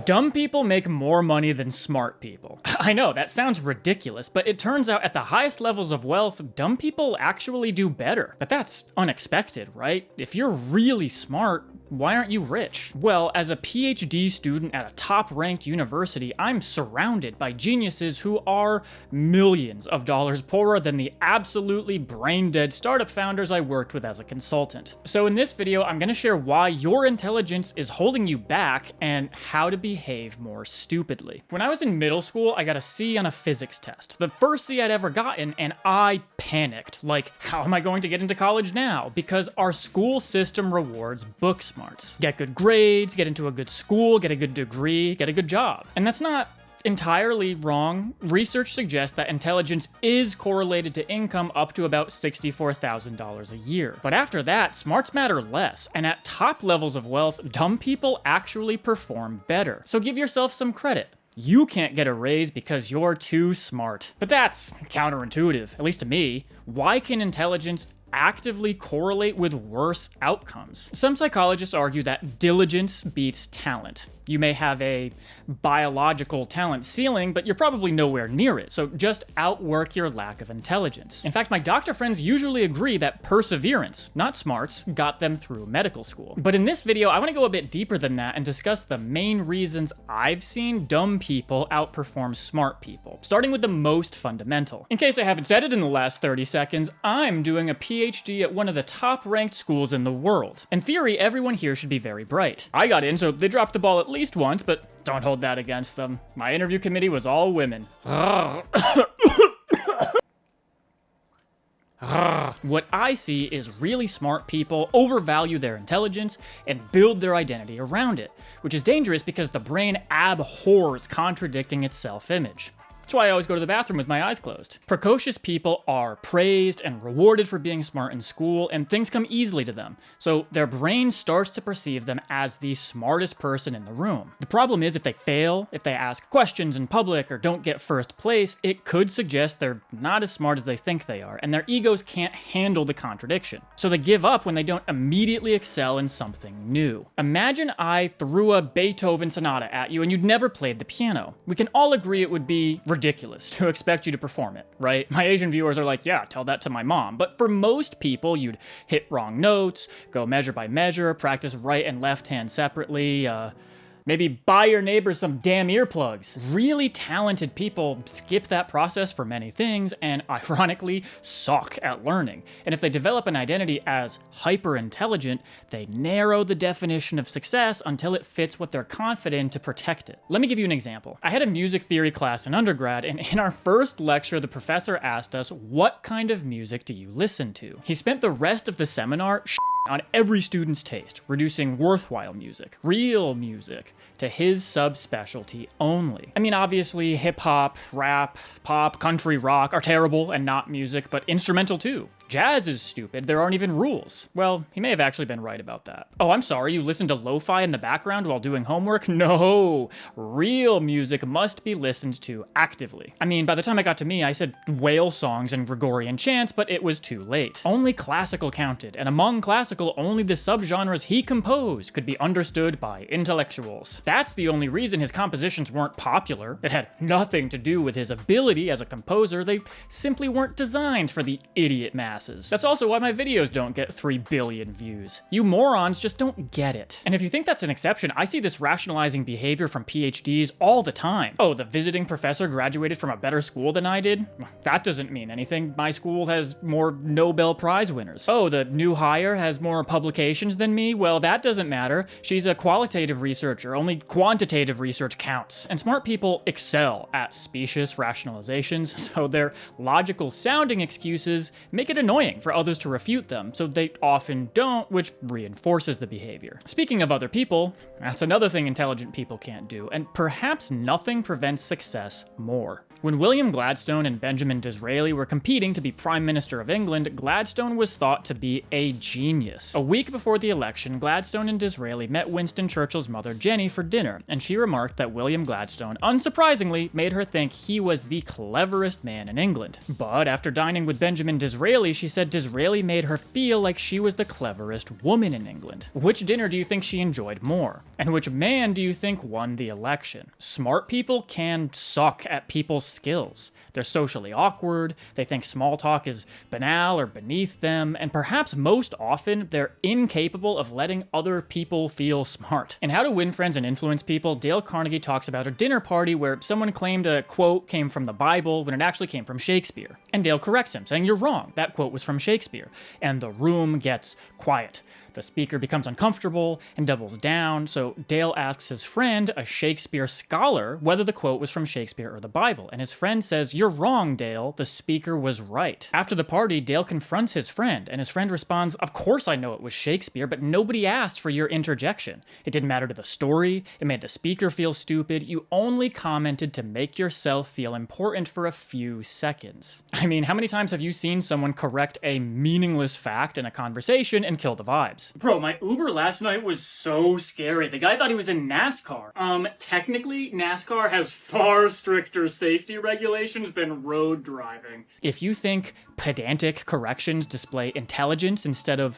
Dumb people make more money than smart people. I know, that sounds ridiculous, but it turns out at the highest levels of wealth, dumb people actually do better. But that's unexpected, right? If you're really smart, why aren't you rich? Well, as a PhD student at a top-ranked university, I'm surrounded by geniuses who are millions of dollars poorer than the absolutely brain-dead startup founders I worked with as a consultant. So in this video, I'm gonna share why your intelligence is holding you back and how to behave more stupidly. When I was in middle school, I got a C on a physics test. The first C I'd ever gotten, and I panicked. Like, how am I going to get into college now? Because our school system rewards book smarts. Get good grades, get into a good school, get a good degree, get a good job. And that's not entirely wrong. Research suggests that intelligence is correlated to income up to about $64,000 a year. But after that, smarts matter less, and at top levels of wealth, dumb people actually perform better. So give yourself some credit. You can't get a raise because you're too smart. But that's counterintuitive, at least to me. Why can intelligence actively correlate with worse outcomes? Some psychologists argue that diligence beats talent. You may have a biological talent ceiling, but you're probably nowhere near it, so just outwork your lack of intelligence. In fact, my doctor friends usually agree that perseverance, not smarts, got them through medical school. But in this video, I want to go a bit deeper than that and discuss the main reasons I've seen dumb people outperform smart people, starting with the most fundamental. In case I haven't said it in the last 30 seconds, I'm doing a PhD at one of the top-ranked schools in the world. In theory, everyone here should be very bright. I got in, so they dropped the ball at least once, but don't hold that against them. My interview committee was all women. What I see is really smart people overvalue their intelligence and build their identity around it, which is dangerous because the brain abhors contradicting its self-image. That's why I always go to the bathroom with my eyes closed. Precocious people are praised and rewarded for being smart in school, and things come easily to them. So their brain starts to perceive them as the smartest person in the room. The problem is if they fail, if they ask questions in public or don't get first place, it could suggest they're not as smart as they think they are, and their egos can't handle the contradiction. So they give up when they don't immediately excel in something new. Imagine I threw a Beethoven sonata at you and you'd never played the piano. We can all agree it would be ridiculous to expect you to perform it, right? My Asian viewers are like, yeah, tell that to my mom. But for most people, you'd hit wrong notes, go measure by measure, practice right and left hand separately, maybe buy your neighbor some damn earplugs. Really talented people skip that process for many things and ironically suck at learning. And if they develop an identity as hyper-intelligent, they narrow the definition of success until it fits what they're confident to protect it. Let me give you an example. I had a music theory class in undergrad, and in our first lecture, the professor asked us, what kind of music do you listen to? He spent the rest of the seminar on every student's taste, reducing worthwhile music, real music, to his subspecialty only. I mean, obviously, hip-hop, rap, pop, country, rock are terrible and not music, but instrumental too. Jazz is stupid, there aren't even rules. Well, he may have actually been right about that. Oh, I'm sorry, you listen to lo-fi in the background while doing homework? No! Real music must be listened to actively. I mean, by the time I got to me, I said whale songs and Gregorian chants, but it was too late. Only classical counted, and among classical, only the subgenres he composed could be understood by intellectuals. That's the only reason his compositions weren't popular. It had nothing to do with his ability as a composer, they simply weren't designed for the idiot masses. That's also why my videos don't get 3 billion views. You morons just don't get it. And if you think that's an exception, I see this rationalizing behavior from PhDs all the time. Oh, the visiting professor graduated from a better school than I did? That doesn't mean anything. My school has more Nobel Prize winners. Oh, the new hire has more publications than me? Well, that doesn't matter. She's a qualitative researcher. Only quantitative research counts. And smart people excel at specious rationalizations, so their logical sounding excuses make it annoying for others to refute them, so they often don't, which reinforces the behavior. Speaking of other people, that's another thing intelligent people can't do, and perhaps nothing prevents success more. When William Gladstone and Benjamin Disraeli were competing to be Prime Minister of England, Gladstone was thought to be a genius. A week before the election, Gladstone and Disraeli met Winston Churchill's mother, Jenny, for dinner, and she remarked that William Gladstone, unsurprisingly, made her think he was the cleverest man in England. But after dining with Benjamin Disraeli, she said Disraeli made her feel like she was the cleverest woman in England. Which dinner do you think she enjoyed more? And which man do you think won the election? Smart people can suck at people's skills. They're socially awkward, they think small talk is banal or beneath them, and perhaps most often, they're incapable of letting other people feel smart. In How to Win Friends and Influence People, Dale Carnegie talks about a dinner party where someone claimed a quote came from the Bible when it actually came from Shakespeare. And Dale corrects him, saying, "You're wrong, that quote was from Shakespeare." And the room gets quiet. The speaker becomes uncomfortable and doubles down, so Dale asks his friend, a Shakespeare scholar, whether the quote was from Shakespeare or the Bible, and his friend says, "You're wrong, Dale, the speaker was right." After the party, Dale confronts his friend, and his friend responds, "Of course I know it was Shakespeare, but nobody asked for your interjection. It didn't matter to the story, it made the speaker feel stupid, you only commented to make yourself feel important for a few seconds." I mean, how many times have you seen someone correct a meaningless fact in a conversation and kill the vibes? Bro, my Uber last night was so scary. The guy thought he was in NASCAR. Technically, NASCAR has far stricter safety regulations than road driving. If you think pedantic corrections display intelligence instead of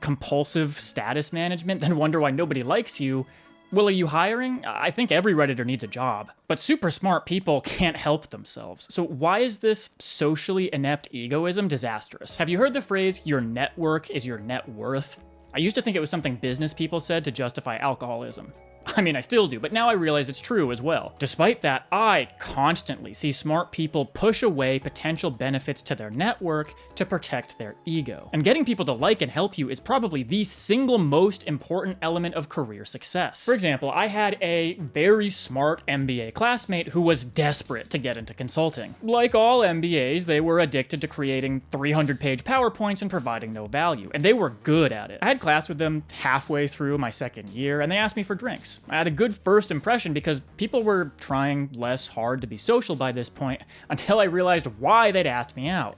compulsive status management, then wonder why nobody likes you. Well, are you hiring? I think every Redditor needs a job. But super smart people can't help themselves. So why is this socially inept egoism disastrous? Have you heard the phrase, your network is your net worth? I used to think it was something business people said to justify alcoholism. I mean, I still do, but now I realize it's true as well. Despite that, I constantly see smart people push away potential benefits to their network to protect their ego. And getting people to like and help you is probably the single most important element of career success. For example, I had a very smart MBA classmate who was desperate to get into consulting. Like all MBAs, they were addicted to creating 300-page PowerPoints and providing no value, and they were good at it. I had class with them halfway through my second year, and they asked me for drinks. I had a good first impression because people were trying less hard to be social by this point until I realized why they'd asked me out.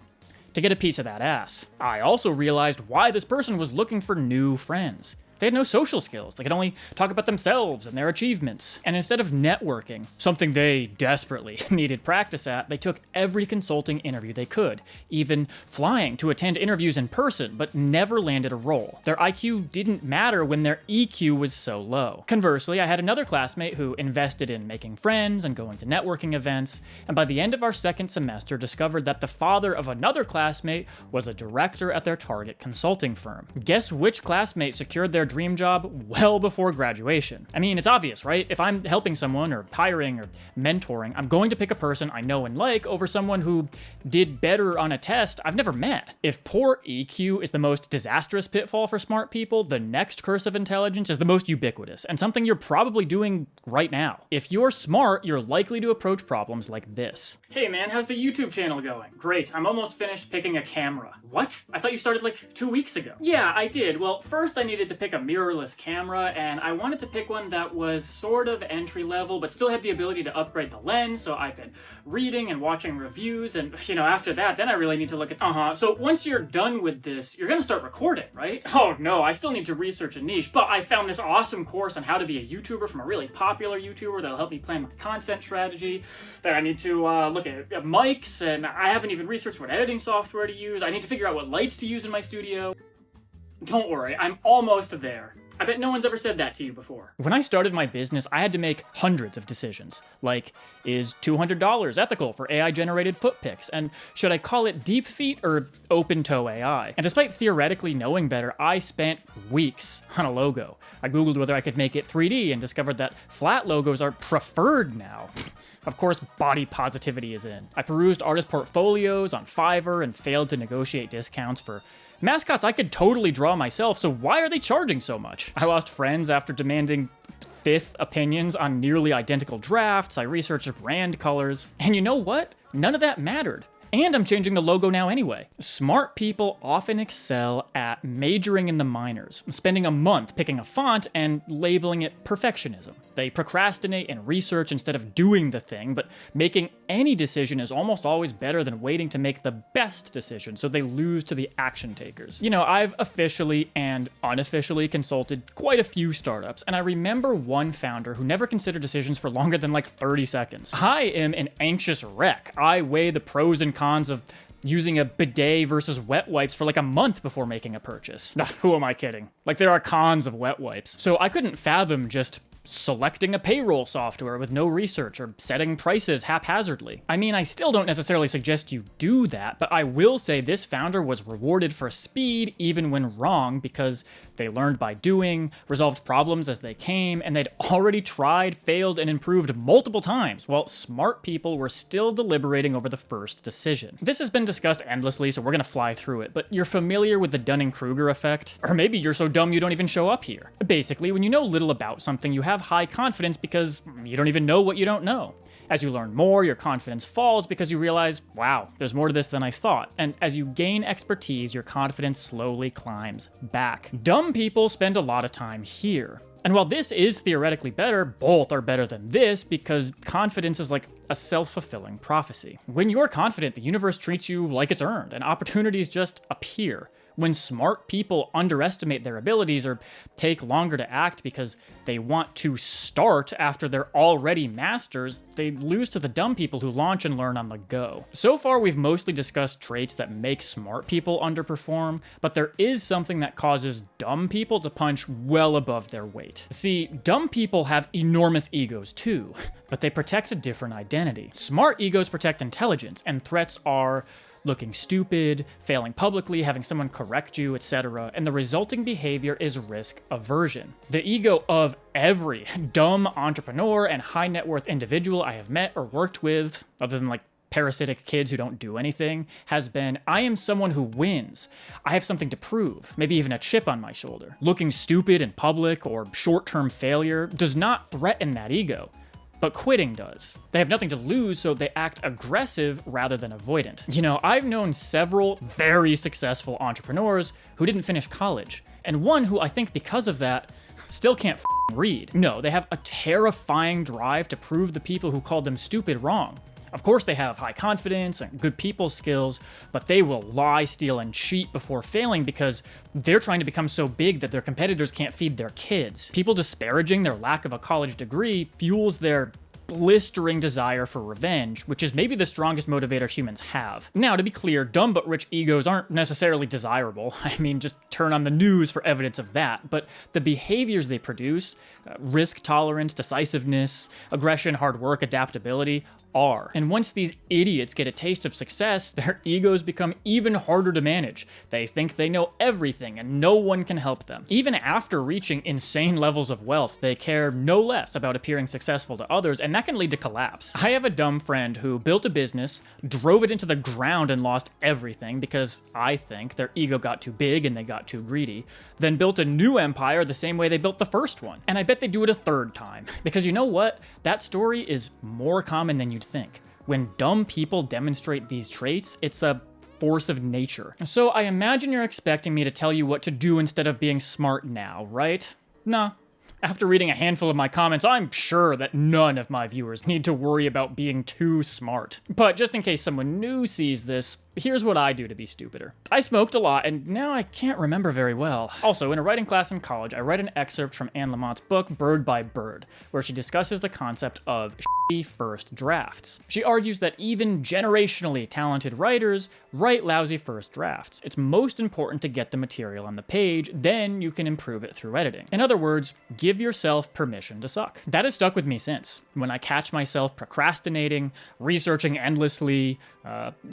To get a piece of that ass. I also realized why this person was looking for new friends. They had no social skills. They could only talk about themselves and their achievements. And instead of networking, something they desperately needed practice at, they took every consulting interview they could, even flying to attend interviews in person, but never landed a role. Their IQ didn't matter when their EQ was so low. Conversely, I had another classmate who invested in making friends and going to networking events, and by the end of our second semester discovered that the father of another classmate was a director at their target consulting firm. Guess which classmate secured their dream job well before graduation? I mean, it's obvious, right? If I'm helping someone or hiring or mentoring, I'm going to pick a person I know and like over someone who did better on a test I've never met. If poor EQ is the most disastrous pitfall for smart people, the next curse of intelligence is the most ubiquitous, and something you're probably doing right now. If you're smart, you're likely to approach problems like this. Hey man, how's the YouTube channel going? Great, I'm almost finished picking a camera. What? I thought you started like 2 weeks ago. Yeah, I did. Well, first I needed to pick a mirrorless camera, and I wanted to pick one that was sort of entry level, but still had the ability to upgrade the lens, so I've been reading and watching reviews, and after that, then I really need to look at, so once you're done with this, you're gonna start recording, right? Oh no, I still need to research a niche, but I found this awesome course on how to be a YouTuber from a really popular YouTuber that'll help me plan my content strategy. Then I need to look at mics, and I haven't even researched what editing software to use. I need to figure out what lights to use in my studio. Don't worry, I'm almost there. I bet no one's ever said that to you before. When I started my business, I had to make hundreds of decisions. Like, is $200 ethical for AI-generated foot pics? And should I call it deep feet or open toe AI? And despite theoretically knowing better, I spent weeks on a logo. I Googled whether I could make it 3D and discovered that flat logos are preferred now. Of course, body positivity is in. I perused artist portfolios on Fiverr and failed to negotiate discounts for mascots I could totally draw myself, so why are they charging so much? I lost friends after demanding fifth opinions on nearly identical drafts. I researched brand colors. And you know what? None of that mattered. And I'm changing the logo now anyway. Smart people often excel at majoring in the minors, spending a month picking a font and labeling it perfectionism. They procrastinate and research instead of doing the thing, but making any decision is almost always better than waiting to make the best decision, so they lose to the action takers. You know, I've officially and unofficially consulted quite a few startups, and I remember one founder who never considered decisions for longer than like 30 seconds. I am an anxious wreck. I weigh the pros and cons of using a bidet versus wet wipes for like a month before making a purchase. Nah, who am I kidding? Like, there are cons of wet wipes. So I couldn't fathom just selecting a payroll software with no research or setting prices haphazardly. I mean, I still don't necessarily suggest you do that, but I will say this founder was rewarded for speed even when wrong because they learned by doing, resolved problems as they came, and they'd already tried, failed, and improved multiple times, while smart people were still deliberating over the first decision. This has been discussed endlessly, so we're gonna fly through it, but you're familiar with the Dunning-Kruger effect? Or maybe you're so dumb you don't even show up here. Basically, when you know little about something, you have high confidence because you don't even know what you don't know. As you learn more, your confidence falls because you realize, wow, there's more to this than I thought. And as you gain expertise, your confidence slowly climbs back. Dumb people spend a lot of time here. And while this is theoretically better, both are better than this because confidence is like a self-fulfilling prophecy. When you're confident, the universe treats you like it's earned, and opportunities just appear. When smart people underestimate their abilities or take longer to act because they want to start after they're already masters, they lose to the dumb people who launch and learn on the go. So far, we've mostly discussed traits that make smart people underperform, but there is something that causes dumb people to punch well above their weight. See, dumb people have enormous egos too, but they protect a different identity. Smart egos protect intelligence, and threats are looking stupid, failing publicly, having someone correct you, etc., and the resulting behavior is risk aversion. The ego of every dumb entrepreneur and high net worth individual I have met or worked with, other than like parasitic kids who don't do anything, has been, I am someone who wins. I have something to prove, maybe even a chip on my shoulder. Looking stupid in public or short-term failure does not threaten that ego. But quitting does. They have nothing to lose, so they act aggressive rather than avoidant. You know, I've known several very successful entrepreneurs who didn't finish college, and one who I think because of that still can't read. No, they have a terrifying drive to prove the people who called them stupid wrong. Of course they have high confidence and good people skills, but they will lie, steal, and cheat before failing because they're trying to become so big that their competitors can't feed their kids. People disparaging their lack of a college degree fuels their blistering desire for revenge, which is maybe the strongest motivator humans have. Now, to be clear, dumb but rich egos aren't necessarily desirable. I mean, just turn on the news for evidence of that. But the behaviors they produce, risk tolerance, decisiveness, aggression, hard work, adaptability, are. And once these idiots get a taste of success, their egos become even harder to manage. They think they know everything and no one can help them. Even after reaching insane levels of wealth, they care no less about appearing successful to others, and that can lead to collapse. I have a dumb friend who built a business, drove it into the ground and lost everything because I think their ego got too big and they got too greedy, then built a new empire the same way they built the first one. And I bet they do it a third time. Because you know what? That story is more common than you'd think. When dumb people demonstrate these traits, it's a force of nature. So I imagine you're expecting me to tell you what to do instead of being smart now, right? Nah. After reading a handful of my comments, I'm sure that none of my viewers need to worry about being too smart. But just in case someone new sees this, here's what I do to be stupider. I smoked a lot, and now I can't remember very well. Also, in a writing class in college, I read an excerpt from Anne Lamont's book, Bird by Bird, where she discusses the concept of shitty first drafts. She argues that even generationally talented writers write lousy first drafts. It's most important to get the material on the page, then you can improve it through editing. In other words, give yourself permission to suck. That has stuck with me since. When I catch myself procrastinating, researching endlessly,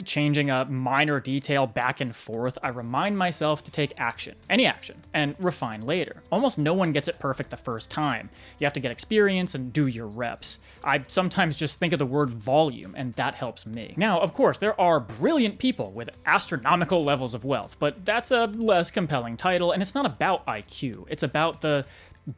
changing a minor detail back and forth, I remind myself to take action, any action, and refine later. Almost no one gets it perfect the first time. You have to get experience and do your reps. I sometimes just think of the word volume, and that helps me. Now, of course, there are brilliant people with astronomical levels of wealth, but that's a less compelling title, and it's not about IQ. It's about the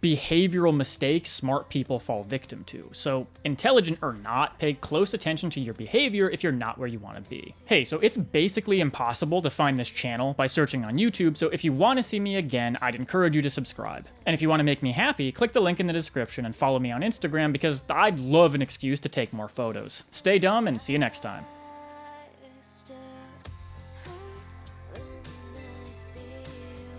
behavioral mistakes smart people fall victim to. So, intelligent or not, pay close attention to your behavior if you're not where you want to be. Hey, so it's basically impossible to find this channel by searching on YouTube, so if you want to see me again, I'd encourage you to subscribe. And if you want to make me happy, click the link in the description and follow me on Instagram because I'd love an excuse to take more photos. Stay dumb and see you next time.